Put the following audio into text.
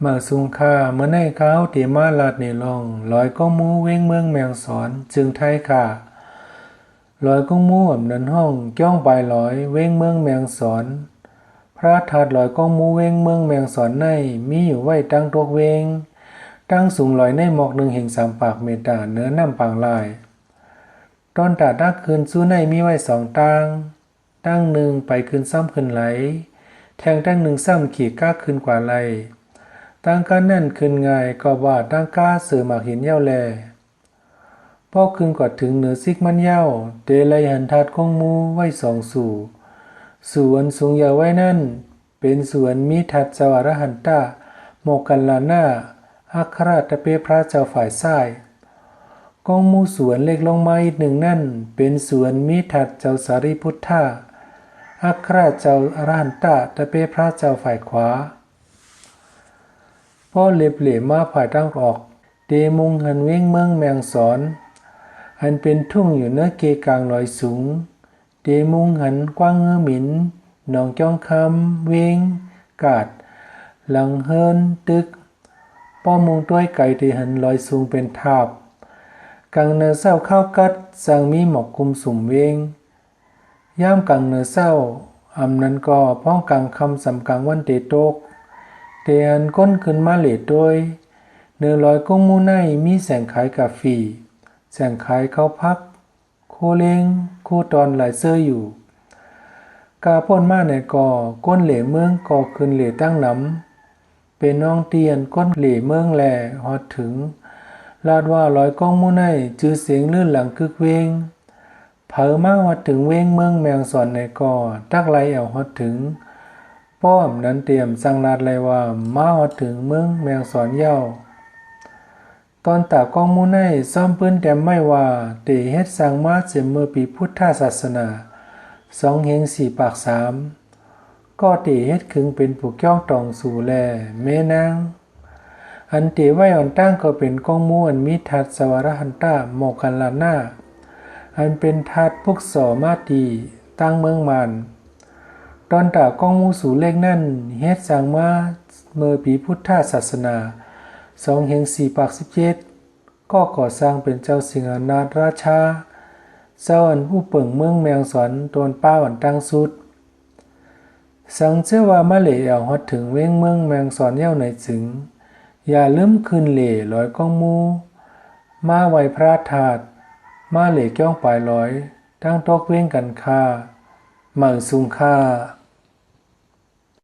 มาสุงค่าเมื่อในเขาตีมาลาดในลองลอยก้องมูเว้งเมืองแมงสอนจึงไทยค่ะลอยก้องมูอำนันห้องจ้องไปลอยเว้งเมืองแมงสอนพระธาตุลอยก้องมูเว้งเมืองแมงสอนในมีอยู่ไว้ตั้งตกเวงตั้งสูงลอยในหมอกหนึ่งแห่งสามปากเมตาเนื้อน้ำปางลายตอนตาดักคืนสู้ในมีไว้สองตั้งหนึ่งไปคืนซ้ำคืนไหลแทงตั้งหนึ่งซ้ำขี่ก้าคืนกว่าไหลตั้งก้านั่นคืนไงก็ว่าตั้งก้าเสือหมากหินเย้าแลพ่อคืนกอดถึงเหนือซิกมันเย้าเดลัยหันทัดคงมูไว้สองสู่อันสูงยาวไว้นั่นเป็นส่วนมีทัดเจ้าอรหันตาโมกันลานาอัคราตเปพระเจ้าฝ่ายซ้ายกองมูสวนเล็กลงมาอีกหนึ่งนั่นเป็นสวนมีทัดเจ้าสารีพุทธาอัคราเจ้าอรหันตาตเปพระเจ้าฝ่ายขวาพ่อเล็บเหล่มาฝ่ายตั้งออกเดมุงหันเว้งเมืองแมงสอนอันเป็นทุ่งอยู่เนื้อเกกลางลอยสูงเดมุงหันกว้างเงือหมินหนองจ้องคำเวงกาดหลังเฮินตึกป้อมุงต้วยไก่ที่หันลอยสูงเป็นทาบกลางเนื้อเศร้าข้าวกัดสางมีหมอกคุมสุ่มเวงย่ามกลางเนื้อเศร้าอำนั้นก็พ้องกลางคำสำกลางวันเตโตกเตอันก้นขึ้นมาเหลดโดยเนื้อลอยก้งมูไนมีแสงขายกาฟีแสงขายเข้าพักโคเลงคู่ตอนหลายเสื้ออยู่กาพ่นมาในก่อก้นเหล่เมืองก่อขึ้นเหล่ตั้งน้ำเป็นน้องเตียนก้นเหล่เมืองแหล่ฮอดถึงลาดว่าลอยก้องมูไนจือเสียงลื่นหลังกึกเวงเผอมาฮอดถึงเวงเมืองแมงสอนในก่อตักไหลแอวฮอดถึงป้อมนั้นเตรียมสั่งลาดเลยว่ามาฮอดถึงเมืองแมงสอนเย้าตอนตากองมูไนซ่อมปืนแต้มไม่ว่าเตเฮ็ดสั่งมาเสมอปีพุทธศาสนา2 เฮง 4 ปาก 3ก็เตเฮ็ดขึงเป็นผู้ก้องตองสู่แลแม่นางอันเตไว้อ่อนตั้งก็เป็นกองมูอันมีทัดสวรหันตาโมกันลานาอันเป็นทัดพวกสอมาตีตั้งเมืองมันตอนตากองมูสู่เลขนั่นเฮ็ดสั่งมาเมื่อปีพุทธศาสนา2 เฮง 4 ปาก 17ก็ก่อสร้างเป็นเจ้าสิงหนาถราชาเจ้าอันผู้เปิ่งเมืองแมงสอนตนป้าอันตั้งสุดสังเชื่อว่ามาเหล่เอาฮอดถึงเว้งเมืองแมงสอนเย้าไหนจึงอย่าลืมคืนเหล่ลอยก้องมูมาไว้พระธาตุมาเหล่ก้องปลายลอยตั้งตอกเว้งกันค่าเหมือสุงค่า